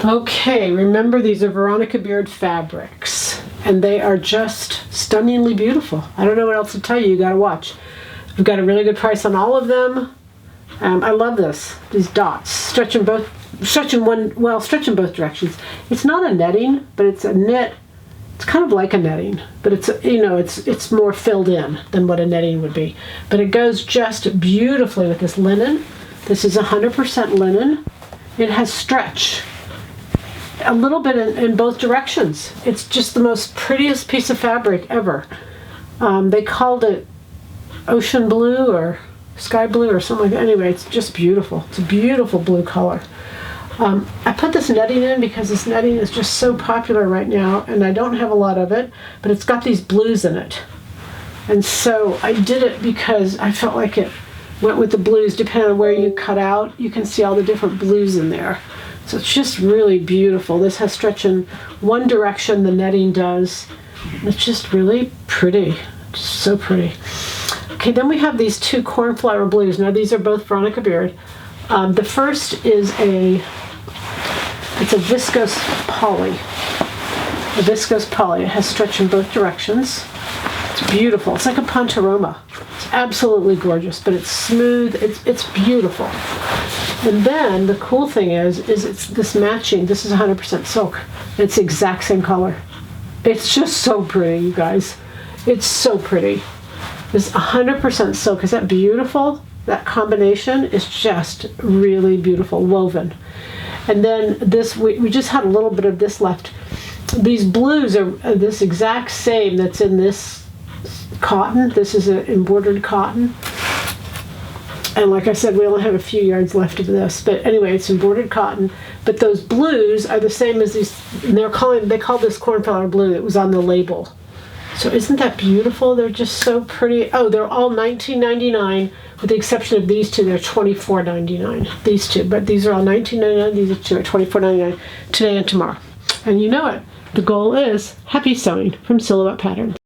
Okay, remember these are Veronica Beard fabrics, and they are just stunningly beautiful. I don't know what else to tell you. You gotta watch. We've got a really good price on all of them. I love these dots. Stretch in both directions. It's not a netting, but it's a knit. It's kind of like a netting, but it's more filled in than what a netting would be. But it goes just beautifully with this linen. This is 100% linen. It has stretch. A little bit in both directions. It's just the most prettiest piece of fabric ever. They called it ocean blue or sky blue or something like that. Anyway, it's just beautiful. It's a beautiful blue color. I put this netting in because this netting is just so popular right now, and I don't have a lot of it, but it's got these blues in it. And so I did it because I felt like it went with the blues. Depending on where you cut out, you can see all the different blues in there. So it's just really beautiful. This has stretch in one direction, the netting does. It's just really pretty. Just so pretty. Okay, then we have these two cornflower blues. Now these are both Veronica Beard. The first is it's a viscose poly. A viscose poly. It has stretch in both directions. It's beautiful. It's like a pantoroma. It's absolutely gorgeous, but it's smooth. It's beautiful. And then the cool thing is it's this matching. This is 100% silk. It's the exact same color. It's just so pretty, you guys. It's so pretty. It's 100% silk. Is that beautiful? That combination is just really beautiful, woven. And then this, we just had a little bit of this left. These blues are this exact same that's in this cotton. This is an embroidered cotton. And like I said, we only have a few yards left of this. But anyway, it's embroidered cotton. But those blues are the same as these, and they call this cornflower blue. It was on the label. So isn't that beautiful? They're just so pretty. Oh, they're all $19.99 with the exception of these two. They're $24.99. These two, but these are all $19.99. These two are $24.99 today and tomorrow. And you know it. The goal is happy sewing from Silhouette Patterns.